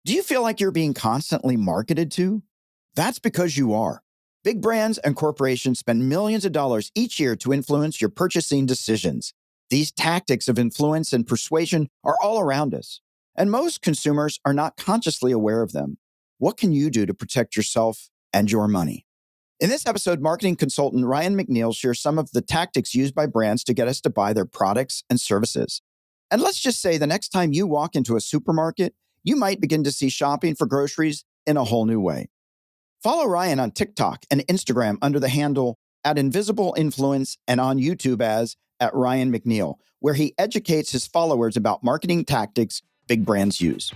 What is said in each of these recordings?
Do you feel like you're being constantly marketed to? That's because you are. Big brands and corporations spend millions of dollars each year to influence your purchasing decisions. These tactics of influence and persuasion are all around us, and most consumers are not consciously aware of them. What can you do to protect yourself and your money? In this episode, marketing consultant Ryan McNeill shares some of the tactics used by brands to get us to buy their products and services. And let's just say the next time you walk into a supermarket, you might begin to see shopping for groceries in a whole new way. Follow Ryan on TikTok and Instagram under the handle @InvisibleInfluence and on YouTube as @Ryan McNeill, where he educates his followers about marketing tactics big brands use.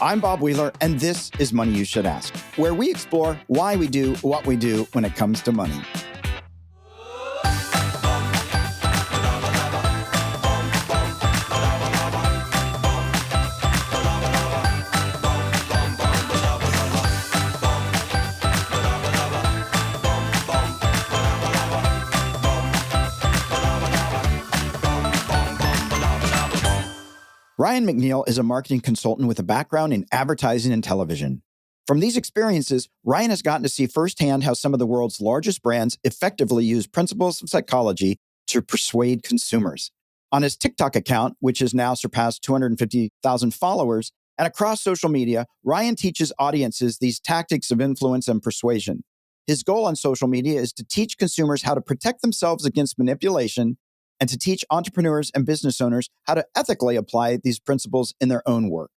I'm Bob Wheeler, and this is Money You Should Ask, where we explore why we do what we do when it comes to money. Ryan McNeill is a marketing consultant with a background in advertising and television. From these experiences, Ryan has gotten to see firsthand how some of the world's largest brands effectively use principles of psychology to persuade consumers. On his TikTok account, which has now surpassed 250,000 followers, and across social media, Ryan teaches audiences these tactics of influence and persuasion. His goal on social media is to teach consumers how to protect themselves against manipulation and to teach entrepreneurs and business owners how to ethically apply these principles in their own work.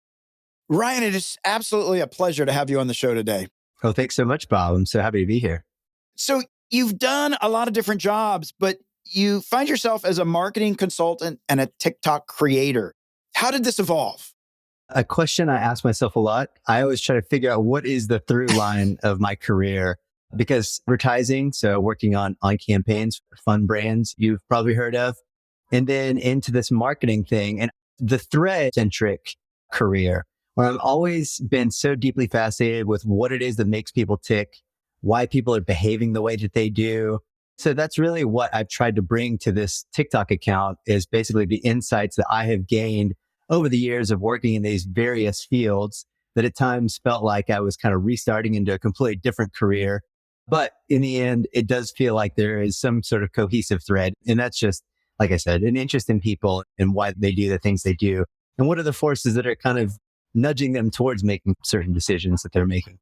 Ryan, it is absolutely a pleasure to have you on the show today. Oh, thanks so much, Bob. I'm so happy to be here. So you've done a lot of different jobs, but you find yourself as a marketing consultant and a TikTok creator. How did this evolve? A question I ask myself a lot. I always try to figure out what is the through line of my career. Because advertising, so working on campaigns for fun brands you've probably heard of, and then into this marketing thing and the thread-centric career, where I've always been so deeply fascinated with what it is that makes people tick, why people are behaving the way that they do. So that's really what I've tried to bring to this TikTok account is basically the insights that I have gained over the years of working in these various fields that at times felt like I was kind of restarting into a completely different career. But in the end, it does feel like there is some sort of cohesive thread. And that's just, like I said, an interest in people and why they do the things they do. And what are the forces that are kind of nudging them towards making certain decisions that they're making?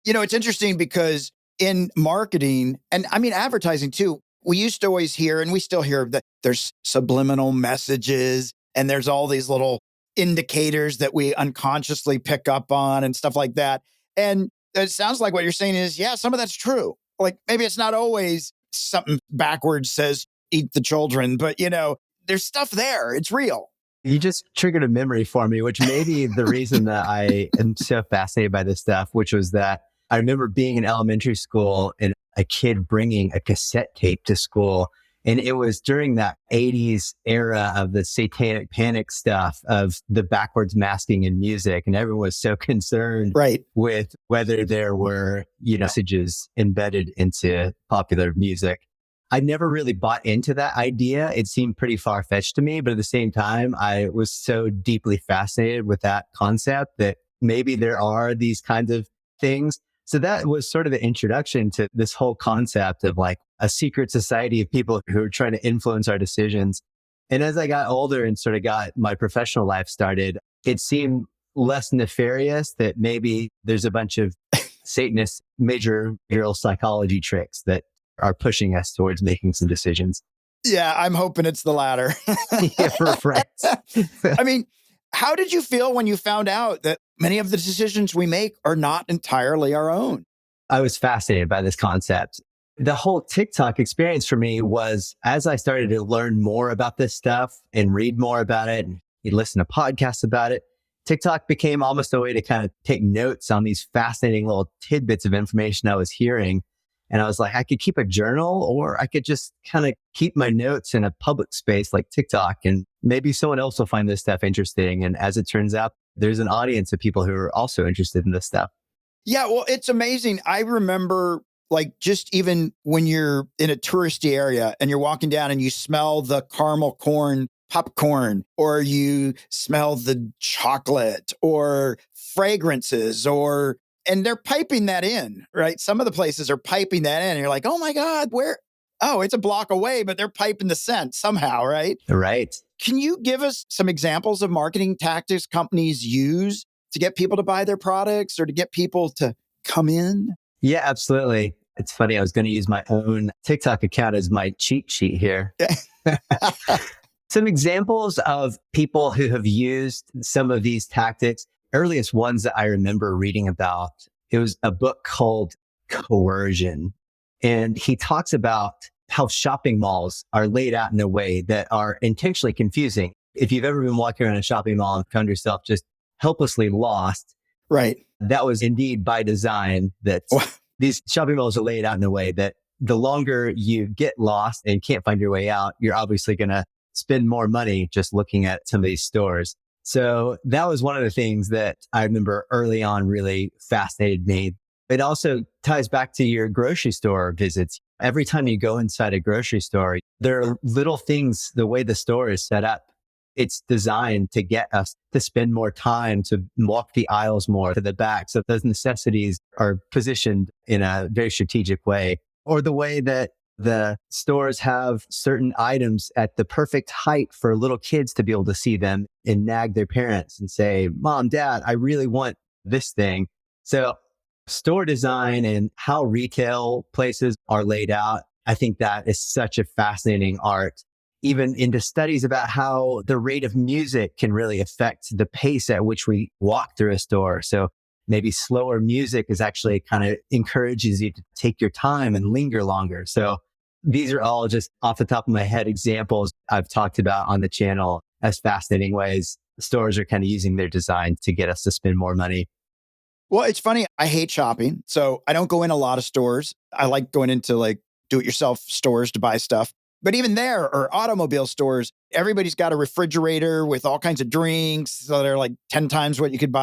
You know, it's interesting because in marketing, and I mean advertising too, we used to always hear, and we still hear that there's subliminal messages and there's all these little indicators that we unconsciously pick up on and stuff like that. And it sounds like what you're saying is, yeah, some of that's true. Like maybe it's not always something backwards says eat the children, but there's stuff there. It's real. You just triggered a memory for me, which may be the reason that I am so fascinated by this stuff, which was that I remember being in elementary school and a kid bringing a cassette tape to school. And it was during that 80s era of the satanic panic stuff of the backwards masking in music. And everyone was so concerned with whether there were, messages embedded into popular music. I never really bought into that idea. It seemed pretty far-fetched to me. But at the same time, I was so deeply fascinated with that concept that maybe there are these kinds of things. So that was sort of the introduction to this whole concept of like a secret society of people who are trying to influence our decisions. And as I got older and sort of got my professional life started, it seemed less nefarious that maybe there's a bunch of Satanist major behavioral psychology tricks that are pushing us towards making some decisions. Yeah, I'm hoping it's the latter. Yeah, for friends. I mean, how did you feel when you found out that many of the decisions we make are not entirely our own? I was fascinated by this concept. The whole TikTok experience for me was as I started to learn more about this stuff and read more about it and listen to podcasts about it, TikTok became almost a way to kind of take notes on these fascinating little tidbits of information I was hearing. And I was like, I could keep a journal or I could just kind of keep my notes in a public space like TikTok and maybe someone else will find this stuff interesting. And as it turns out, there's an audience of people who are also interested in this stuff. Yeah, well, it's amazing. I remember like just even when you're in a touristy area and you're walking down and you smell the caramel corn popcorn, or you smell the chocolate or fragrances, and they're piping that in, right? Some of the places are piping that in. And you're like, oh my God, where? Oh, it's a block away, but they're piping the scent somehow, right? Right. Can you give us some examples of marketing tactics companies use to get people to buy their products or to get people to come in? Yeah, absolutely. It's funny. I was going to use my own TikTok account as my cheat sheet here. Some examples of people who have used some of these tactics. Earliest ones that I remember reading about, it was a book called Coercion. And he talks about how shopping malls are laid out in a way that are intentionally confusing. If you've ever been walking around a shopping mall and found yourself just helplessly lost, Right. that was indeed by design. That these shopping malls are laid out in a way that the longer you get lost and can't find your way out, you're obviously going to spend more money just looking at some of these stores. So that was one of the things that I remember early on really fascinated me. It also ties back to your grocery store visits. Every time you go inside a grocery store, there are little things, the way the store is set up. It's designed to get us to spend more time, to walk the aisles more to the back. So those necessities are positioned in a very strategic way. Or the way that the stores have certain items at the perfect height for little kids to be able to see them and nag their parents and say, Mom, Dad, I really want this thing. So store design and how retail places are laid out, I think that is such a fascinating art. Even into studies about how the rate of music can really affect the pace at which we walk through a store. So maybe slower music is actually kind of encourages you to take your time and linger longer. So these are all just off the top of my head examples I've talked about on the channel as fascinating ways stores are kind of using their design to get us to spend more money. Well, it's funny. I hate shopping. So I don't go in a lot of stores. I like going into like do-it-yourself stores to buy stuff. But even there, or automobile stores, everybody's got a refrigerator with all kinds of drinks. So they're like 10 times what you could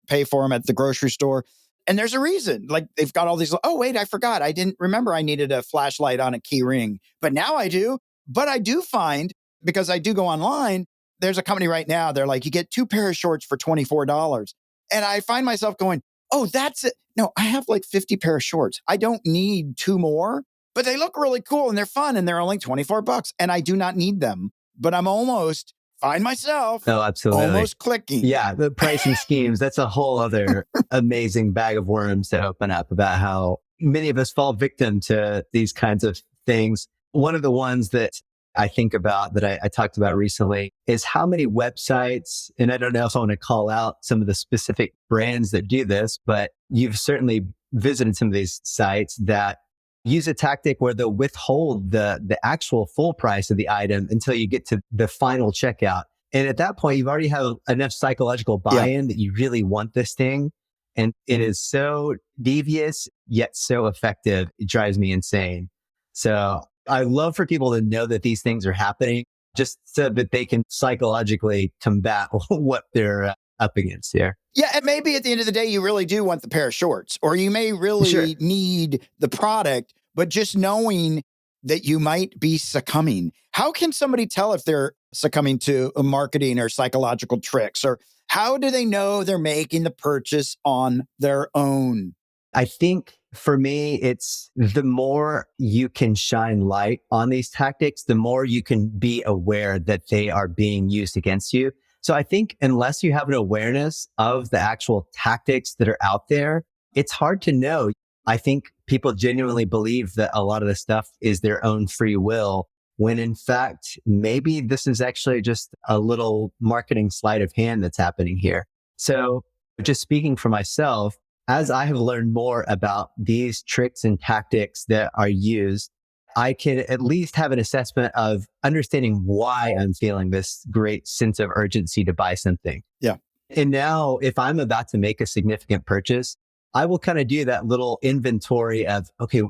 pay for them at the grocery store. And there's a reason. Like they've got all these, oh, wait, I forgot. I didn't remember I needed a flashlight on a key ring. But now I do. But I do find, because I do go online, there's a company right now. They're like, you get 2 pair of shorts for $24. And I find myself going, oh, that's it. No, I have like 50 pair of shorts. I don't need 2 more. But they look really cool and they're fun and they're only $24 and I do not need them. But I'm almost find myself absolutely almost clicking. Yeah, the pricing schemes, that's a whole other amazing bag of worms to open up about how many of us fall victim to these kinds of things. One of the ones that I think about that I talked about recently is how many websites, and I don't know if I want to call out some of the specific brands that do this, but you've certainly visited some of these sites that use a tactic where they'll withhold the actual full price of the item until you get to the final checkout. And at that point, you've already have enough psychological buy-in that you really want this thing. And it is so devious, yet so effective. It drives me insane. So I love for people to know that these things are happening just so that they can psychologically combat what they're up against here. Yeah, and maybe at the end of the day, you really do want the pair of shorts, or you may really need the product, but just knowing that you might be succumbing. How can somebody tell if they're succumbing to a marketing or psychological tricks, or how do they know they're making the purchase on their own? I think for me, it's the more you can shine light on these tactics, the more you can be aware that they are being used against you. So I think unless you have an awareness of the actual tactics that are out there, it's hard to know. I think people genuinely believe that a lot of the stuff is their own free will, when in fact, maybe this is actually just a little marketing sleight of hand that's happening here. So just speaking for myself, as I have learned more about these tricks and tactics that are used, I can at least have an assessment of understanding why I'm feeling this great sense of urgency to buy something. Yeah. And now if I'm about to make a significant purchase, I will kind of do that little inventory of, okay,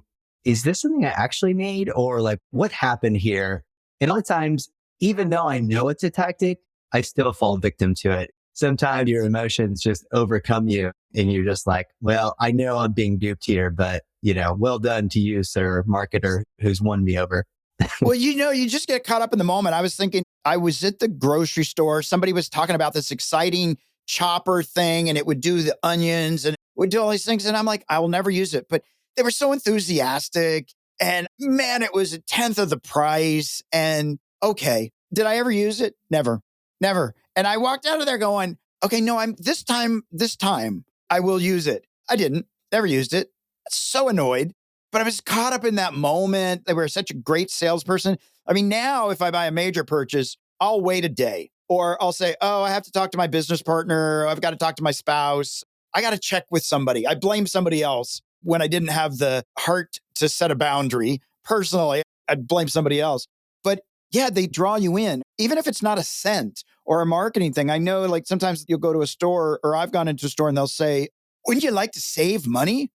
is this something I actually need, or like what happened here? And a lot of times, even though I know it's a tactic, I still fall victim to it. Sometimes your emotions just overcome you and you're just like, well, I know I'm being duped here, but well done to you, sir, marketer who's won me over. Well, you just get caught up in the moment. I was thinking I was at the grocery store. Somebody was talking about this exciting chopper thing, and it would do the onions and would do all these things. And I'm like, I will never use it. But they were so enthusiastic. And man, it was a tenth of the price. And okay, did I ever use it? Never, never. And I walked out of there going, okay, no, this time, I will use it. I didn't, never used it. So annoyed, but I was caught up in that moment. They were such a great salesperson. I mean, now if I buy a major purchase, I'll wait a day or I'll say, oh, I have to talk to my business partner. I've got to talk to my spouse. I got to check with somebody. I blame somebody else when I didn't have the heart to set a boundary. Personally, I'd blame somebody else. But yeah, they draw you in, even if it's not a scent or a marketing thing. I know like sometimes you'll go to a store or I've gone into a store and they'll say, wouldn't you like to save money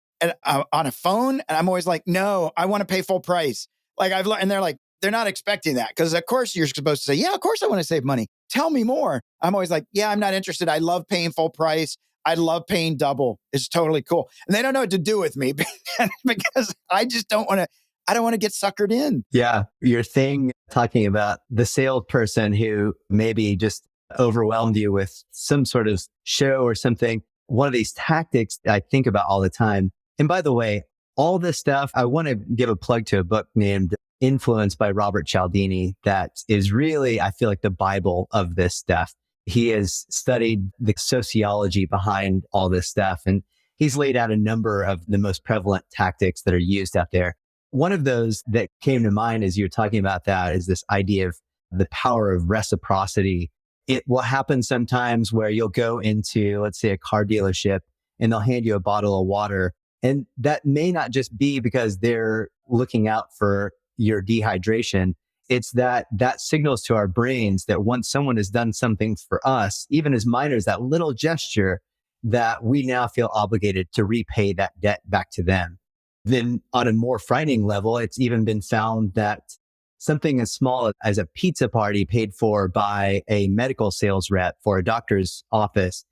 on a phone? And I'm always like, no, I want to pay full price. Like I've learned, and they're like, they're not expecting that because of course you're supposed to say, yeah, of course I want to save money. Tell me more. I'm always like, yeah, I'm not interested. I love paying full price. I love paying double. It's totally cool. And they don't know what to do with me because I just I don't want to get suckered in. Yeah. Your thing talking about the salesperson who maybe just overwhelmed you with some sort of show or something. One of these tactics I think about all the time. And by the way, all this stuff, I want to give a plug to a book named Influence by Robert Cialdini that is really, I feel like the Bible of this stuff. He has studied the sociology behind all this stuff, and he's laid out a number of the most prevalent tactics that are used out there. One of those that came to mind as you're talking about that is this idea of the power of reciprocity. It will happen sometimes where you'll go into, let's say, a car dealership and they'll hand you a bottle of water. And that may not just be because they're looking out for your dehydration. It's that signals to our brains that once someone has done something for us, even as minor as that little gesture, that we now feel obligated to repay that debt back to them. Then on a more frightening level, it's even been found that something as small as a pizza party paid for by a medical sales rep for a doctor's office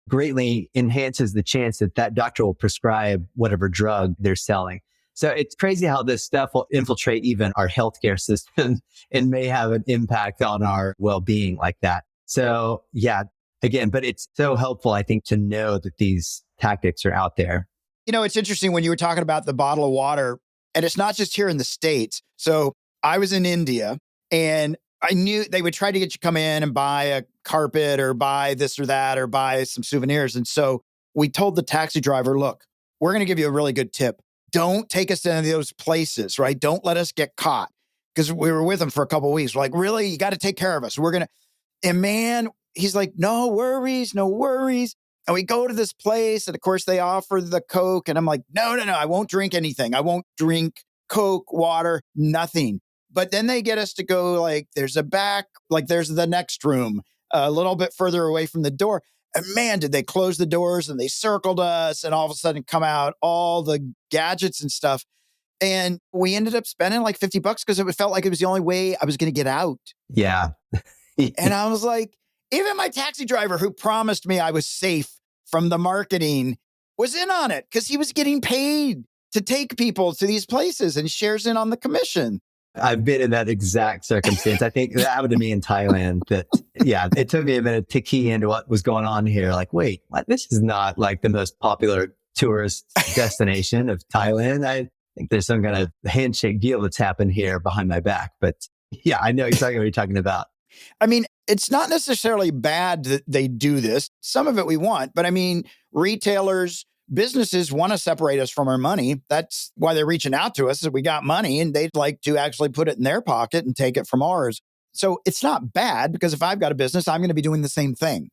greatly enhances the chance that that doctor will prescribe whatever drug they're selling. So it's crazy how this stuff will infiltrate even our healthcare system and may have an impact on our well-being like that. So yeah, again, but it's so helpful, I think, to know that these tactics are out there. You know, it's interesting when you were talking about the bottle of water, and it's not just here in the States. So I was in India and I knew they would try to get you to come in and buy a carpet or buy this or that or buy some souvenirs. And so we told the taxi driver, look, we're going to give you a really good tip. Don't take us to any of those places, right? Don't let us get caught. Because we were with him for a couple of weeks. We're like, really? You got to take care of us. We're going to, and man, he's like, no worries, no worries. And we go to this place. And of course they offer the Coke. And I'm like, no, I won't drink anything. I won't drink Coke, water, nothing. But then they get us to go like, there's there's the next room a little bit further away from the door. And man, did they close the doors and they circled us and all of a sudden come out all the gadgets and stuff. And we ended up spending like $50 because it felt like it was the only way I was going to get out. Yeah. And I was like, even my taxi driver who promised me I was safe from the marketing was in on it because he was getting paid to take people to these places and shares in on the commission. I've been in that exact circumstance. I think that happened to me in Thailand it took me a minute to key into what was going on here. Like, wait, what? This is not like the most popular tourist destination of Thailand. I think there's some kind of handshake deal that's happened here behind my back. But yeah, I know exactly what you're talking about. I mean, it's not necessarily bad that they do this. Some of it we want, but I mean, retailers, businesses want to separate us from our money. That's why they're reaching out to us, is we got money and they'd like to actually put it in their pocket and take it from ours. So it's not bad because if I've got a business, I'm going to be doing the same thing,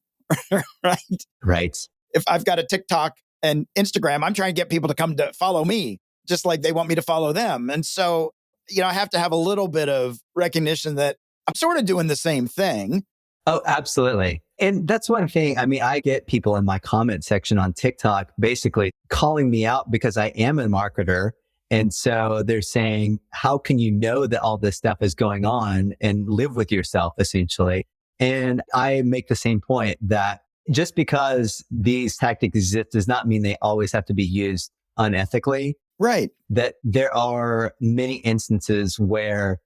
right? Right. If I've got a TikTok and Instagram, I'm trying to get people to come to follow me, just like they want me to follow them. And so, I have to have a little bit of recognition that I'm sort of doing the same thing. Oh, absolutely. And that's one thing. I mean, I get people in my comment section on TikTok basically calling me out because I am a marketer. And so they're saying, how can you know that all this stuff is going on and live with yourself, essentially? And I make the same point that just because these tactics exist does not mean they always have to be used unethically. Right. That there are many instances where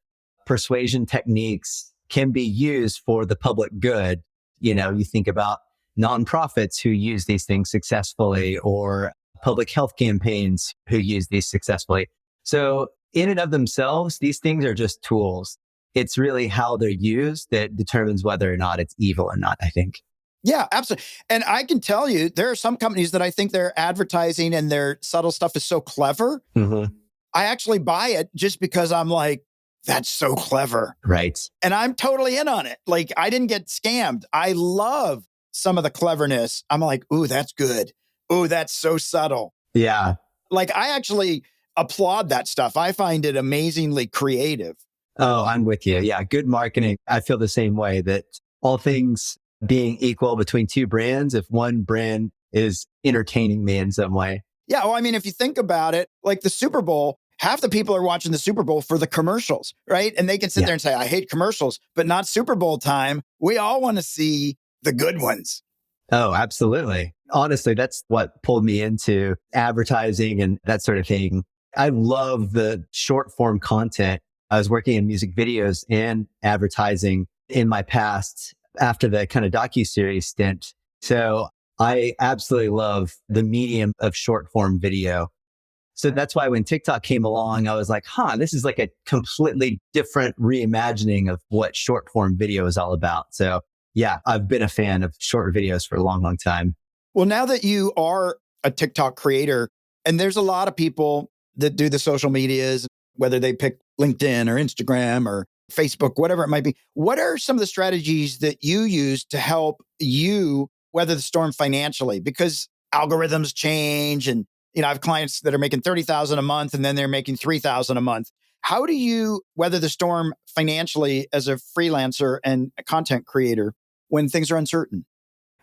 persuasion techniques can be used for the public good. You think about nonprofits who use these things successfully, or public health campaigns who use these successfully. So in and of themselves, these things are just tools. It's really how they're used that determines whether or not it's evil or not, I think. Yeah, absolutely. And I can tell you, there are some companies that I think their advertising and their subtle stuff is so clever. Mm-hmm. I actually buy it just because I'm like, that's so clever. Right. And I'm totally in on it. Like, I didn't get scammed. I love some of the cleverness. I'm like, ooh, that's good. Ooh, that's so subtle. Yeah. Like, I actually applaud that stuff. I find it amazingly creative. Oh, I'm with you. Yeah. Good marketing. I feel the same way, that all things being equal between two brands, if one brand is entertaining me in some way. Yeah. Well, I mean, if you think about it, like the Super Bowl, half the people are watching the Super Bowl for the commercials, right? And they can sit there and say, I hate commercials, but not Super Bowl time. We all want to see the good ones. Oh, absolutely. Honestly, that's what pulled me into advertising and that sort of thing. I love the short form content. I was working in music videos and advertising in my past after the kind of docuseries stint. So I absolutely love the medium of short form video. So that's why when TikTok came along, I was like, this is like a completely different reimagining of what short form video is all about. So yeah, I've been a fan of short videos for a long, long time. Well, now that you are a TikTok creator, and there's a lot of people that do the social medias, whether they pick LinkedIn or Instagram or Facebook, whatever it might be, what are some of the strategies that you use to help you weather the storm financially? Because algorithms change, and I have clients that are making $30,000 a month and then they're making $3,000 a month. How do you weather the storm financially as a freelancer and a content creator when things are uncertain?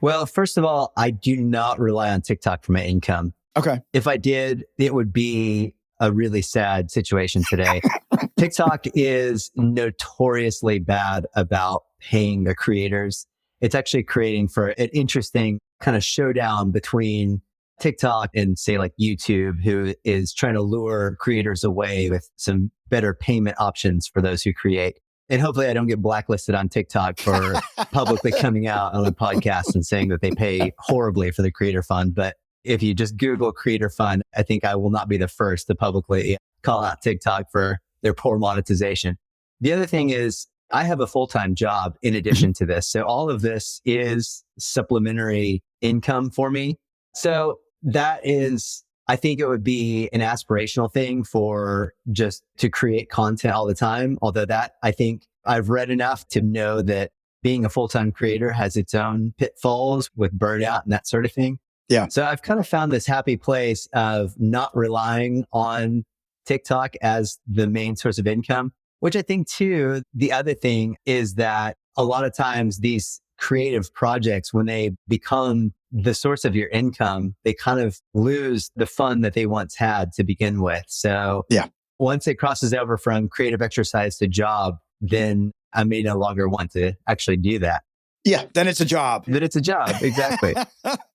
Well, first of all, I do not rely on TikTok for my income. Okay. If I did, it would be a really sad situation today. TikTok is notoriously bad about paying their creators. It's actually creating for an interesting kind of showdown between TikTok and say like YouTube, who is trying to lure creators away with some better payment options for those who create. And hopefully I don't get blacklisted on TikTok for publicly coming out on a podcast and saying that they pay horribly for the creator fund. But if you just Google creator fund, I think I will not be the first to publicly call out TikTok for their poor monetization. The other thing is I have a full-time job in addition to this. So all of this is supplementary income for me. So that is, I think it would be an aspirational thing for just to create content all the time. Although that, I think I've read enough to know that being a full-time creator has its own pitfalls with burnout and that sort of thing. Yeah. So I've kind of found this happy place of not relying on TikTok as the main source of income, which I think too, the other thing is that a lot of times these creative projects, when they become the source of your income, they kind of lose the fun that they once had to begin with. So yeah, once it crosses over from creative exercise to job, then I may no longer want to actually do that. Yeah, then it's a job. Then it's a job, exactly.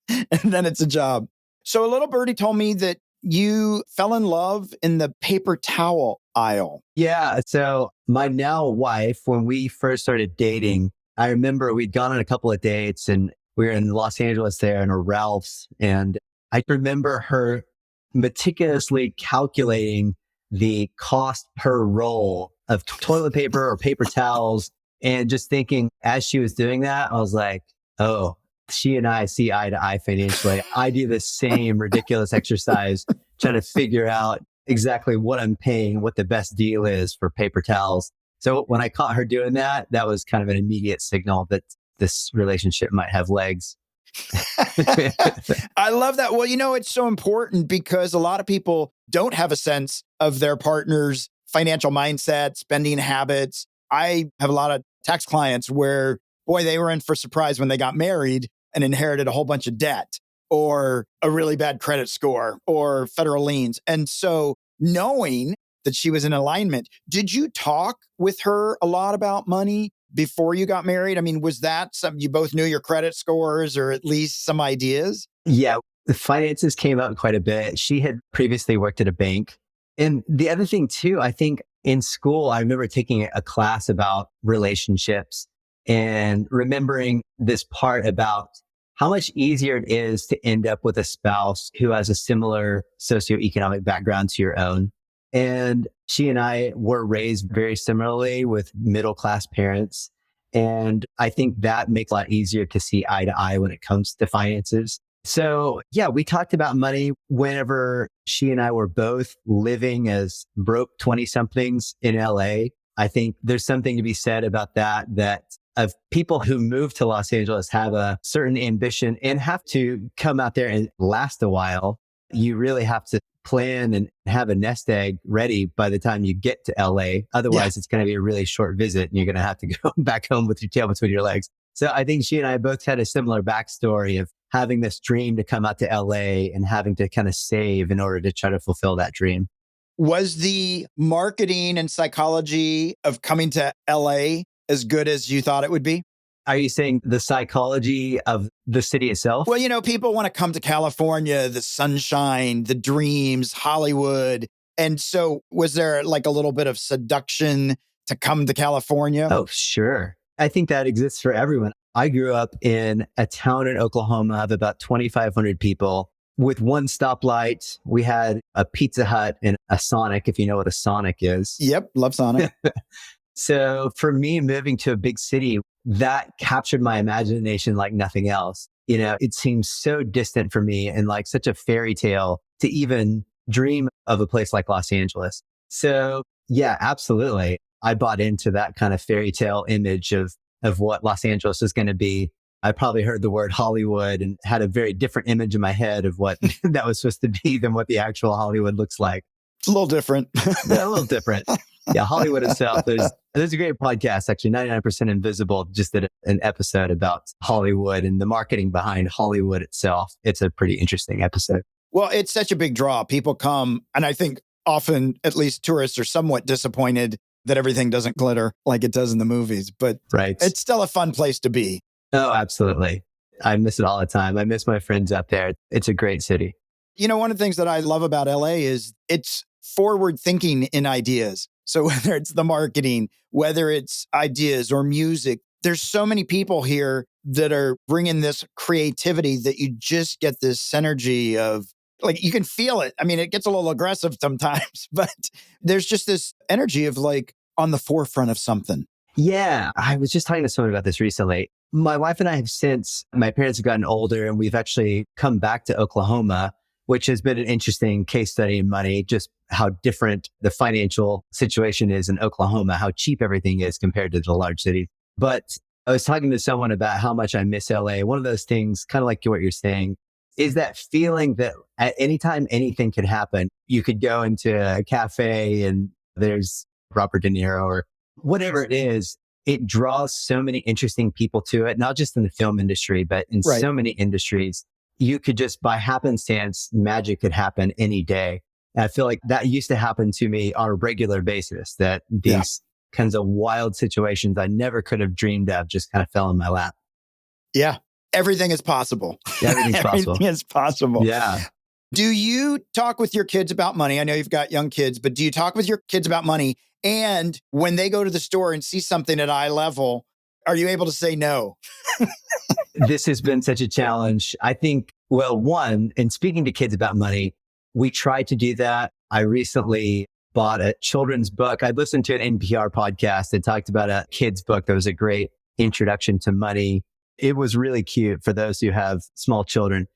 And then it's a job. So a little birdie told me that you fell in love in the paper towel aisle. Yeah. So my now wife, when we first started dating, I remember we'd gone on a couple of dates and we were in Los Angeles there in a Ralph's. And I remember her meticulously calculating the cost per roll of toilet paper or paper towels. And just thinking as she was doing that, I was like, oh, she and I see eye to eye financially. I do the same ridiculous exercise trying to figure out exactly what I'm paying, what the best deal is for paper towels. So when I caught her doing that, that was kind of an immediate signal that this relationship might have legs. I love that. Well, it's so important because a lot of people don't have a sense of their partner's financial mindset, spending habits. I have a lot of tax clients where, boy, they were in for surprise when they got married and inherited a whole bunch of debt or a really bad credit score or federal liens. And so knowing that she was in alignment, did you talk with her a lot about money before you got married? I mean, was that something you both knew your credit scores or at least some ideas? Yeah, the finances came up quite a bit. She had previously worked at a bank. And the other thing too, I think in school, I remember taking a class about relationships and remembering this part about how much easier it is to end up with a spouse who has a similar socioeconomic background to your own. And she and I were raised very similarly with middle class parents. And I think that makes it a lot easier to see eye to eye when it comes to finances. So yeah, we talked about money whenever she and I were both living as broke 20 somethings in LA. I think there's something to be said about that of people who move to Los Angeles have a certain ambition and have to come out there and last a while. You really have to plan and have a nest egg ready by the time you get to LA. Otherwise, it's going to be a really short visit and you're going to have to go back home with your tail between your legs. So I think she and I both had a similar backstory of having this dream to come out to LA and having to kind of save in order to try to fulfill that dream. Was the marketing and psychology of coming to LA as good as you thought it would be? Are you saying the psychology of the city itself? Well, people want to come to California, the sunshine, the dreams, Hollywood. And so was there like a little bit of seduction to come to California? Oh, sure. I think that exists for everyone. I grew up in a town in Oklahoma of about 2,500 people with one stoplight. We had a Pizza Hut and a Sonic, if you know what a Sonic is. Yep, love Sonic. So for me, moving to a big city, that captured my imagination like nothing else. It seems so distant for me and like such a fairy tale to even dream of a place like Los Angeles. So yeah, absolutely. I bought into that kind of fairy tale image of what Los Angeles is going to be. I probably heard the word Hollywood and had a very different image in my head of what that was supposed to be than what the actual Hollywood looks like. It's a little different. Yeah, a little different. Yeah, Hollywood itself. There's a great podcast, actually, 99% Invisible, just did an episode about Hollywood and the marketing behind Hollywood itself. It's a pretty interesting episode. Well, it's such a big draw. People come, and I think often, at least tourists are somewhat disappointed that everything doesn't glitter like it does in the movies, but right. It's still a fun place to be. Oh, absolutely. I miss it all the time. I miss my friends up there. It's a great city. One of the things that I love about LA is it's forward thinking in ideas. So whether it's the marketing, whether it's ideas or music, there's so many people here that are bringing this creativity that you just get this synergy of, like, you can feel it. I mean, it gets a little aggressive sometimes, but there's just this energy of like on the forefront of something. Yeah. I was just talking to someone about this recently. My wife and I have my parents have gotten older and we've actually come back to Oklahoma, which has been an interesting case study in money, just how different the financial situation is in Oklahoma, how cheap everything is compared to the large city. But I was talking to someone about how much I miss LA. One of those things, kind of like what you're saying, is that feeling that at any time anything could happen. You could go into a cafe and there's Robert De Niro or whatever it is. It draws so many interesting people to it, not just in the film industry, but in so many industries. You could just, by happenstance, magic could happen any day. And I feel like that used to happen to me on a regular basis, that these kinds of wild situations I never could have dreamed of just kind of fell in my lap. Yeah. Everything is possible. Everything's possible. Everything is possible. Yeah. Do you talk with your kids about money? I know you've got young kids, but do you talk with your kids about money? And when they go to the store and see something at eye level, are you able to say no? This has been such a challenge. I think, well, one, in speaking to kids about money, we try to do that. I recently bought a children's book. I listened to an NPR podcast that talked about a kid's book that was a great introduction to money. It was really cute for those who have small children.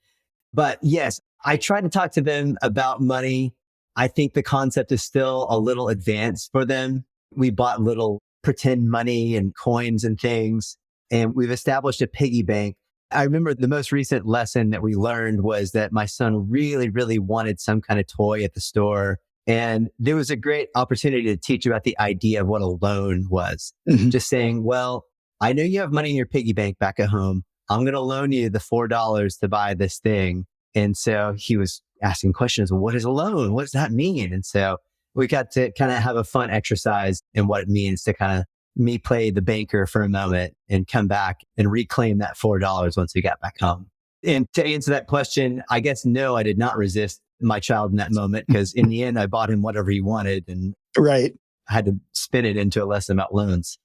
But yes, I try to talk to them about money. I think the concept is still a little advanced for them. We bought little pretend money and coins and things, and we've established a piggy bank. I remember the most recent lesson that we learned was that my son really, really wanted some kind of toy at the store. And there was a great opportunity to teach about the idea of what a loan was. Mm-hmm. Just saying, well, I know you have money in your piggy bank back at home. I'm going to loan you the $4 to buy this thing. And so he was asking questions. Well, what is a loan? What does that mean? And so we got to kind of have a fun exercise in what it means to kind of me play the banker for a moment and come back and reclaim that $4 once we got back home. And to answer that question, I guess, no, I did not resist my child in that moment, because in the end, I bought him whatever he wanted. And right. I had to spin it into a lesson about loans.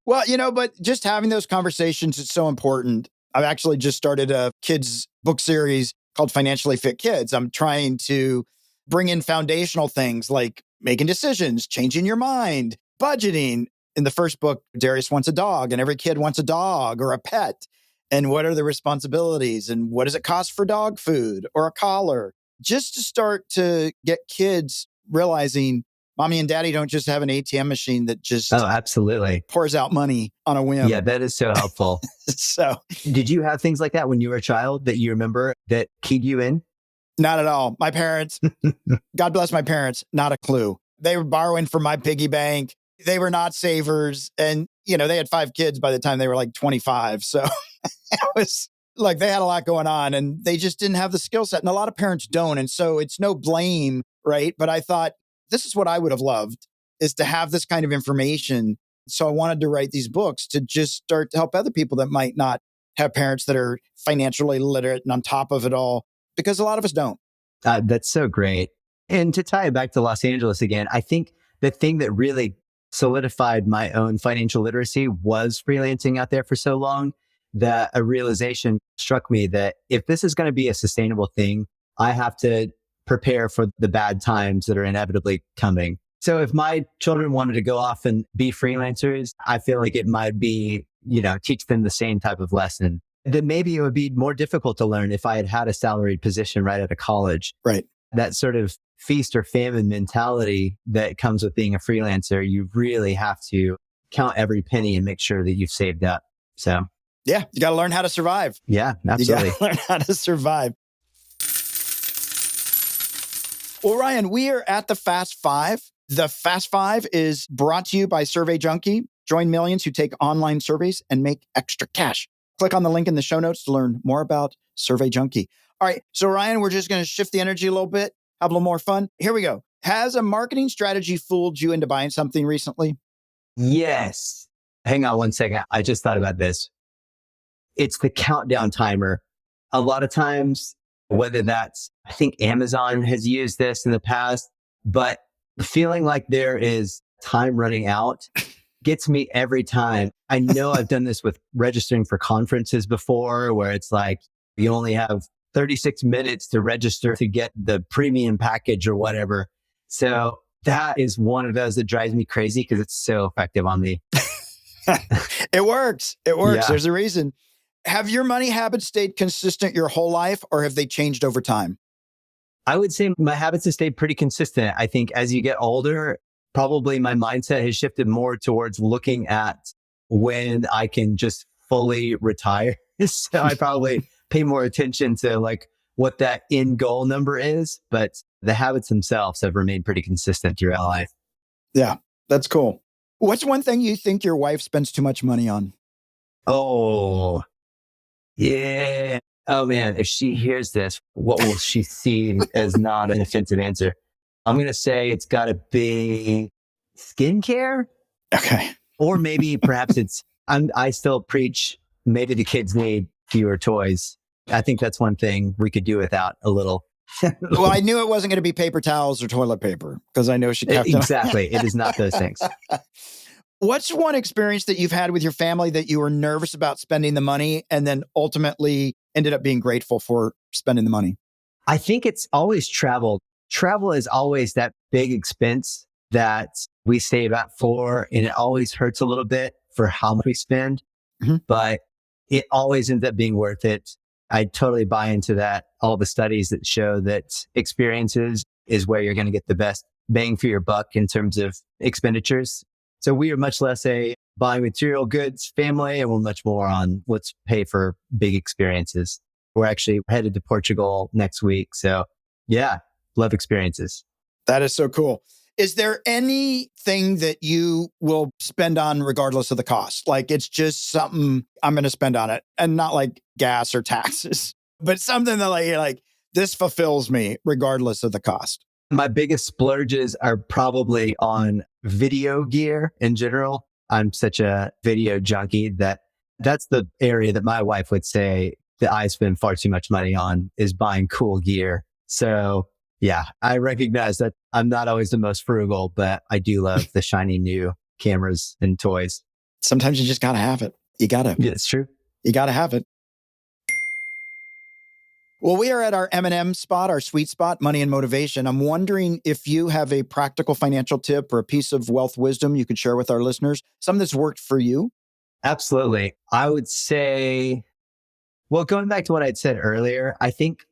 Well, but just having those conversations is so important. I've actually just started a kids book series called Financially Fit Kids. I'm trying to bring in foundational things like making decisions, changing your mind, budgeting. In the first book, Darius wants a dog, and every kid wants a dog or a pet. And what are the responsibilities? And what does it cost for dog food or a collar? Just to start to get kids realizing mommy and daddy don't just have an ATM machine that just Oh, absolutely. pours out money on a whim. Yeah, that is so helpful. So, did you have things like that when you were a child that you remember that keyed you in? not at all. My parents, God bless my parents, not a clue. They were borrowing from my piggy bank. They were not savers. And, they had 5 kids by the time they were like 25. So it was like they had a lot going on and they just didn't have the skill set. And a lot of parents don't. And so it's no blame, right? But I thought, this is what I would have loved, is to have this kind of information. So I wanted to write these books to just start to help other people that might not have parents that are financially literate and on top of it all, because a lot of us don't. That's so great. And to tie it back to Los Angeles again, I think the thing that really solidified my own financial literacy was freelancing out there for so long, that a realization struck me that if this is going to be a sustainable thing, I have to prepare for the bad times that are inevitably coming. So if my children wanted to go off and be freelancers, I feel like it might be, teach them the same type of lesson. Then maybe it would be more difficult to learn if I had had a salaried position right out of college. Right. That sort of feast or famine mentality that comes with being a freelancer, you really have to count every penny and make sure that you've saved up. So, yeah, you got to learn how to survive. Yeah, absolutely. You got to learn how to survive. Well, Ryan, we are at the Fast Five. The Fast Five is brought to you by Survey Junkie. Join millions who take online surveys and make extra cash. Click on the link in the show notes to learn more about Survey Junkie. All right. So, Ryan, we're just going to shift the energy a little bit, have a little more fun. Here we go. Has a marketing strategy fooled you into buying something recently? Yes. Hang on one second. I just thought about this. It's the countdown timer. A lot of times, whether that's, I think Amazon has used this in the past, but feeling like there is time running out gets me every time. I know I've done this with registering for conferences before, where it's like you only have 36 minutes to register to get the premium package or whatever. So that is one of those that drives me crazy because it's so effective on me. It works. It works. Yeah. There's a reason. Have your money habits stayed consistent your whole life, or have they changed over time? I would say my habits have stayed pretty consistent. I think as you get older, probably my mindset has shifted more towards looking at when I can just fully retire. So I probably pay more attention to like what that end goal number is, but the habits themselves have remained pretty consistent throughout life. Yeah, that's cool. What's one thing you think your wife spends too much money on? Oh, yeah. Oh man, if she hears this, what will she see as not an offensive answer? I'm going to say it's got to be skincare. Okay. Or maybe perhaps I still preach, maybe the kids need fewer toys. I think that's one thing we could do without a little. Well, I knew it wasn't going to be paper towels or toilet paper because I know she kept it. Exactly. It is not those things. What's one experience that you've had with your family that you were nervous about spending the money and then ultimately ended up being grateful for spending the money? I think it's always travel. Travel is always that big expense that we save up for, and it always hurts a little bit for how much we spend, but it always ends up being worth it. I totally buy into that. All the studies that show that experiences is where you're going to get the best bang for your buck in terms of expenditures. So we are much less a buying material goods family, and we're much more on let's pay for big experiences. We're actually headed to Portugal next week. So yeah, love experiences. That is so cool. Is there anything that you will spend on regardless of the cost? Like it's just something I'm going to spend on it, and not like gas or taxes, but something that you're like, this fulfills me regardless of the cost. My biggest splurges are probably on video gear in general. I'm such a video junkie that's the area that my wife would say that I spend far too much money on is buying cool gear. So yeah, I recognize that I'm not always the most frugal, but I do love the shiny new cameras and toys. Sometimes you just got to have it. Yeah, it's true. You got to have it. Well, we are at our M&M spot, our sweet spot, money and motivation. I'm wondering if you have a practical financial tip or a piece of wealth wisdom you could share with our listeners, something that's worked for you. Absolutely. I would say, well, going back to what I'd said earlier, I think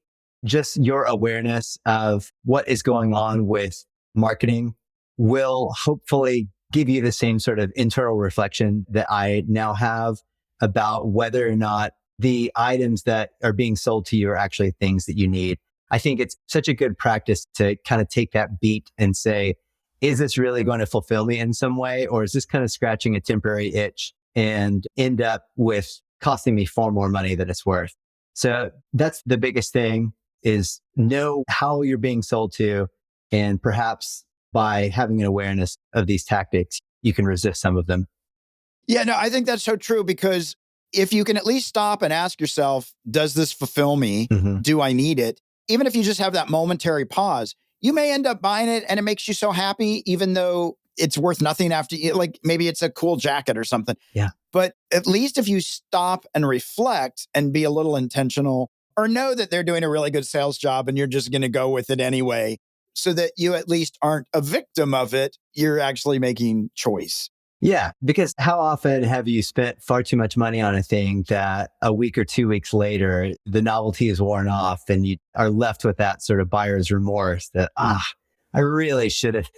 just your awareness of what is going on with marketing will hopefully give you the same sort of internal reflection that I now have about whether or not the items that are being sold to you are actually things that you need. I think it's such a good practice to kind of take that beat and say, is this really going to fulfill me in some way? Or is this kind of scratching a temporary itch and end up with costing me far more money than it's worth? So that's the biggest thing, is know how you're being sold to. And perhaps by having an awareness of these tactics, you can resist some of them. Yeah, no, I think that's so true, because if you can at least stop and ask yourself, does this fulfill me? Mm-hmm. Do I need it? Even if you just have that momentary pause, you may end up buying it and it makes you so happy, even though it's worth nothing after you, like maybe it's a cool jacket or something. Yeah. But at least if you stop and reflect and be a little intentional, or know that they're doing a really good sales job and you're just going to go with it anyway, so that you at least aren't a victim of it, you're actually making choice. Yeah, because how often have you spent far too much money on a thing that a week or 2 weeks later, the novelty is worn off and you are left with that sort of buyer's remorse that, I really should have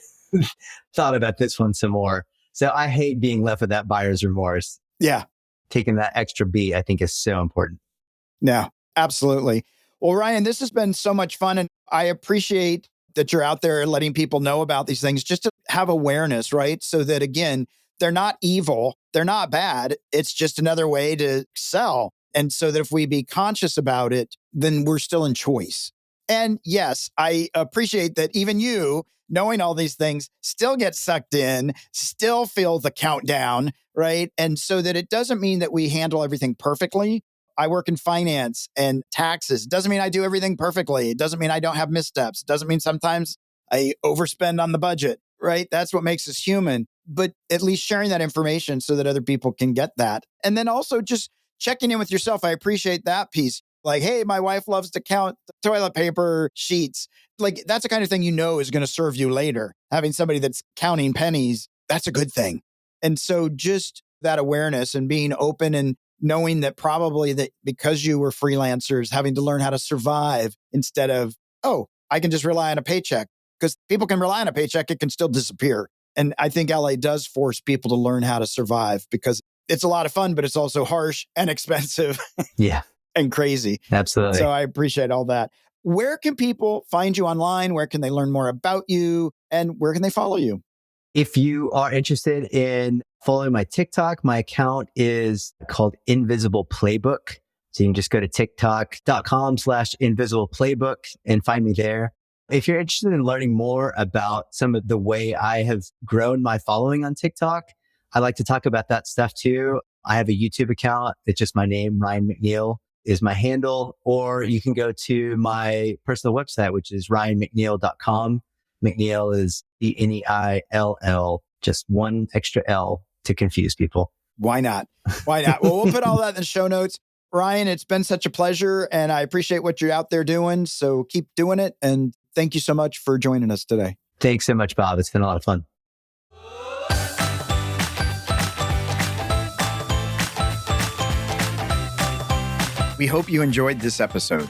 thought about this one some more. So I hate being left with that buyer's remorse. Yeah. Taking that extra beat, I think, is so important. No, absolutely. Well, Ryan, this has been so much fun, and I appreciate that you're out there letting people know about these things, just to have awareness, right? So that, again, they're not evil. They're not bad. It's just another way to sell. And so that if we be conscious about it, then we're still in choice. And yes, I appreciate that even you, knowing all these things, still get sucked in, still feel the countdown, right? And so that it doesn't mean that we handle everything perfectly. I work in finance and taxes. It doesn't mean I do everything perfectly. It doesn't mean I don't have missteps. It doesn't mean sometimes I overspend on the budget, right? That's what makes us human. But at least sharing that information so that other people can get that. And then also just checking in with yourself. I appreciate that piece. Like, hey, my wife loves to count toilet paper sheets. Like, that's the kind of thing you know is going to serve you later. Having somebody that's counting pennies, that's a good thing. And so just that awareness and being open and knowing that probably that because you were freelancers, having to learn how to survive instead of, oh, I can just rely on a paycheck. Because people can rely on a paycheck, it can still disappear. And I think LA does force people to learn how to survive, because it's a lot of fun, but it's also harsh and expensive. Yeah. And crazy. Absolutely. So I appreciate all that. Where can people find you online? Where can they learn more about you? And where can they follow you? If you are interested in following my TikTok, my account is called Invisible Playbook. So you can just go to tiktok.com/invisible playbook and find me there. If you're interested in learning more about some of the way I have grown my following on TikTok, I like to talk about that stuff too. I have a YouTube account. It's just my name, Ryan McNeill is my handle, or you can go to my personal website, which is ryanmcneill.com. McNeill is Neill, just one extra L to confuse people. Why not? Why not? Well, we'll put all that in the show notes. Ryan, it's been such a pleasure, and I appreciate what you're out there doing. So keep doing it. And thank you so much for joining us today. Thanks so much, Bob. It's been a lot of fun. We hope you enjoyed this episode.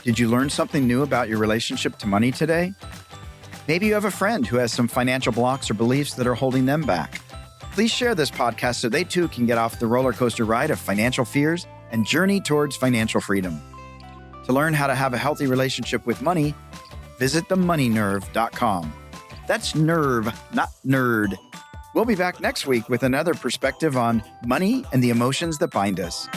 Did you learn something new about your relationship to money today? Maybe you have a friend who has some financial blocks or beliefs that are holding them back. Please share this podcast so they too can get off the roller coaster ride of financial fears and journey towards financial freedom. To learn how to have a healthy relationship with money, visit themoneynerve.com. That's nerve, not nerd. We'll be back next week with another perspective on money and the emotions that bind us.